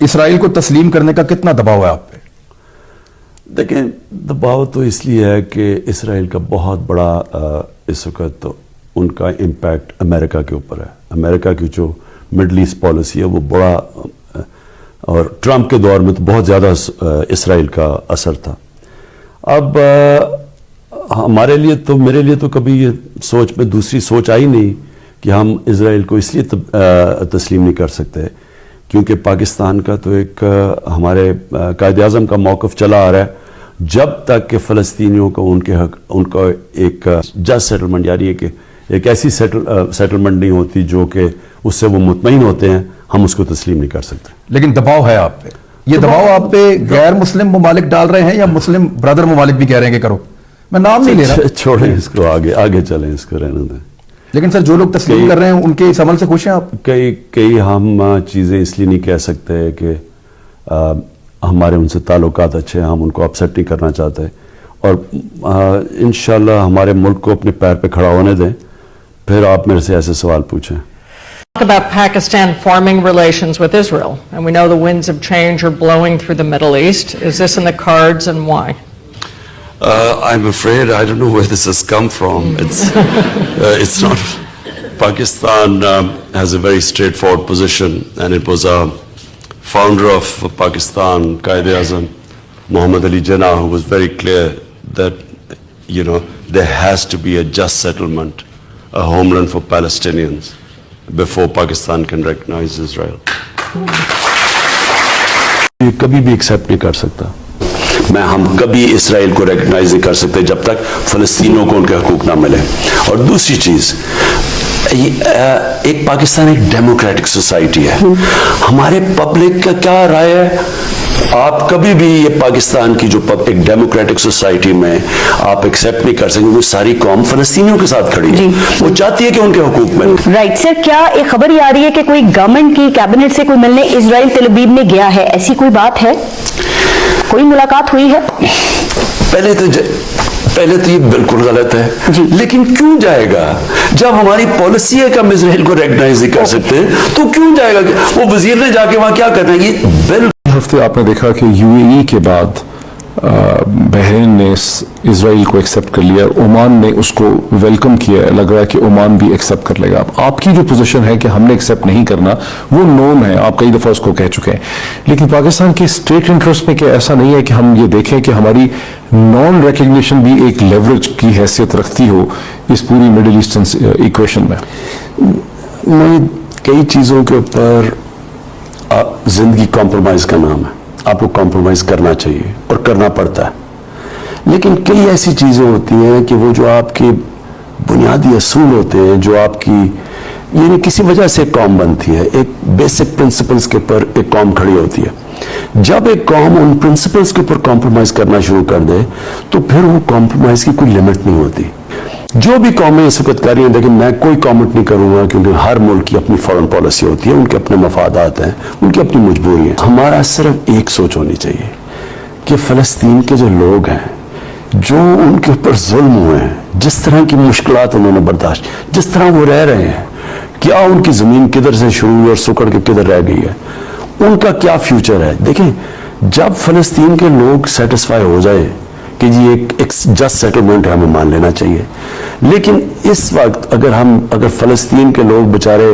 Israel को तस्लीम करने का कितना दबाव है आप पे? देखें, दबाव तो इसलिए है कि इसराइल का बहुत बड़ा इस वक्त तो उनका इम्पैक्ट अमेरिका के ऊपर है। अमेरिका की जो मिडल ईस्ट पॉलिसी है वो बड़ा, और ट्रंप के दौर में तो बहुत ज़्यादा इसराइल का असर था। अब हमारे लिए तो, मेरे लिए तो कभी ये सोच में दूसरी सोच आई नहीं कि हम इसराइल को इसलिए तस्लीम नहीं कर सकते क्योंकि पाकिस्तान का तो एक हमारे कायद आज़म का मौक़िफ़ चला आ रहा है, जब तक कि फ़लस्तीनियों को उनका एक जस्ट सेटलमेंट, यानी कि एक ऐसी सेटलमेंट नहीं होती जो कि उससे वो मुतमईन होते हैं, हम उसको तस्लीम नहीं कर सकते। लेकिन दबाव है आप पे, ये दबाव आप पे गैर मुस्लिम ममालिक डाल रहे हैं या मुस्लिम ब्रदर ममालिक भी कह रहे हैं कि करो? मैं नाम नहीं ले रहा, छोड़ें इसको, आगे चलें, इसको रहने दें। लेकिन सर, जो लोग तस्लीम कर रहे हैं उनके इस अमल से खुश हैं आप? कई हम चीज़ें इसलिए नहीं कह सकते कि हमारे उनसे ताल्लुकात अच्छे हैं, हम उनको अपसेट नहीं करना चाहते, और इंशाल्लाह हमारे मुल्क को अपने पैर पे खड़ा होने दें, फिर आप मेरे से ऐसे सवाल पूछें। About Pakistan forming relations with Israel, and we know the winds of change are blowing through the Middle East. Is this in the cards, and why? I'm afraid I don't know where this has come from. It's not. Pakistan has a very straightforward position, and it was a founder of Pakistan, Qaid Azam, Muhammad Ali Jinnah, who was very clear that, there has to be a just settlement, a homeland for Palestinians, before Pakistan can recognize Israel. ये कभी भी accept नहीं कर सकता। हम कभी Israel को recognise नहीं कर सकते जब तक फलस्तीनियों को उनके हकूक ना मिले। और दूसरी चीज, एक पाकिस्तान एक डेमोक्रेटिक सोसाइटी है, हमारे पब्लिक का क्या राय है? आप कभी भी ये पाकिस्तान की जो एक डेमोक्रेटिक सोसाइटी में आप एक्सेप्ट नहीं कर सकेंगे। वो सारी कौम फलस्तीनियों के साथ खड़ी है, वो चाहती है कि उनके हकूक मिले। राइट सर, क्या एक खबर ये आ रही है कि कोई गवर्नमेंट की कैबिनेट से कोई मिलने इजराइल तेल अवीव में गया है, ऐसी कोई बात है? कोई मुलाकात हुई है? पहले तो ये बिल्कुल गलत है, लेकिन क्यों जाएगा? जब हमारी पॉलिसी है कि हम इसराइल को रिकॉग्नाइज नहीं कर सकते, तो क्यों जाएगा? वो वजीर ने जाके वहां क्या करना है? ये बिल्कुल। हफ्ते आपने देखा कि यूएई के बाद बहरीन ने इजराइल को एक्सेप्ट कर लिया, ओमान ने उसको वेलकम किया, लग रहा है कि ओमान भी एक्सेप्ट कर लेगा। आपकी जो पोजीशन है कि हमने एक्सेप्ट नहीं करना, वो नॉर्म है, आप कई दफा उसको कह चुके हैं, लेकिन पाकिस्तान के स्टेट इंटरेस्ट में क्या ऐसा नहीं है कि हम ये देखें कि हमारी नॉन रिकग्निशन भी एक लेवरेज की हैसियत रखती हो इस पूरी मिडिल ईस्टर्न इक्वेशन में? नहीं, कई चीजों के ऊपर जिंदगी कॉम्प्रोमाइज का नाम है, आपको कॉम्प्रोमाइज करना चाहिए और करना पड़ता है, लेकिन कई ऐसी चीजें होती हैं कि वो जो आपके बुनियादी असूल होते हैं, जो आपकी यानी किसी वजह से कौम बनती है, एक बेसिक प्रिंसिपल्स के ऊपर एक कौम खड़ी होती है। जब एक कौम उन प्रिंसिपल्स के ऊपर कॉम्प्रोमाइज करना शुरू कर दे, तो फिर वो कॉम्प्रोमाइज की कोई लिमिट नहीं होती। जो भी कौमें इस वक्त कर रही हैं, देखिए मैं कोई कमेंट नहीं करूंगा क्योंकि हर मुल्क की अपनी फॉरेन पॉलिसी होती है, उनके अपने मफादात हैं, उनकी अपनी मजबूरी है। हमारा सिर्फ एक सोच होनी चाहिए कि फलस्तीन के जो लोग हैं, जो उनके ऊपर जुल्म हुए हैं, जिस तरह की मुश्किलात उन्होंने बर्दाश्त, जिस तरह वो रह रहे हैं, क्या उनकी जमीन किधर से शुरू हुई और सुकड़ के किधर रह गई है, उनका क्या फ्यूचर है? देखें, जब फलस्तीन के लोग सेटिस्फाई हो जाए कि जी एक जस्ट सेटलमेंट है, हमें मान लेना चाहिए, लेकिन इस वक्त अगर फलस्तीन के लोग बेचारे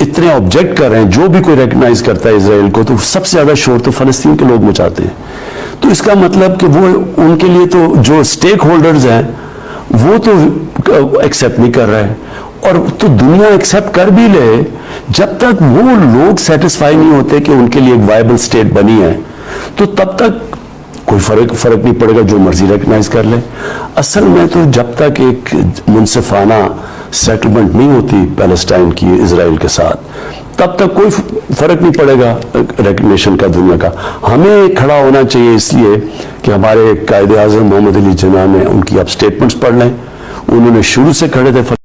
इतने ऑब्जेक्ट कर रहे हैं, जो भी कोई रिकॉग्नाइज करता है इसराइल को, तो सबसे ज्यादा शोर तो फलस्तीन के लोग मचाते हैं। तो इसका मतलब कि वो उनके लिए तो जो स्टेक होल्डर्स हैं वो तो एक्सेप्ट नहीं कर रहे हैं, और तो दुनिया एक्सेप्ट कर भी ले, जब तक वो लोग सेटिस्फाई नहीं होते कि उनके लिए एक वायबल स्टेट बनी है, तो तब तक कोई फर्क नहीं पड़ेगा, जो मर्जी रिकॉग्नाइज कर ले। असल में तो जब तक एक मुनसिफाना सेटलमेंट नहीं होती पैलेस्टाइन की इजराइल के साथ, तब तक कोई फर्क नहीं पड़ेगा रिकग्निशन का दुनिया का। हमें खड़ा होना चाहिए, इसलिए कि हमारे कायद आज़म मोहम्मद अली जिन्ना ने, उनकी आप स्टेटमेंट्स पढ़ लें, उन्होंने शुरू से खड़े थे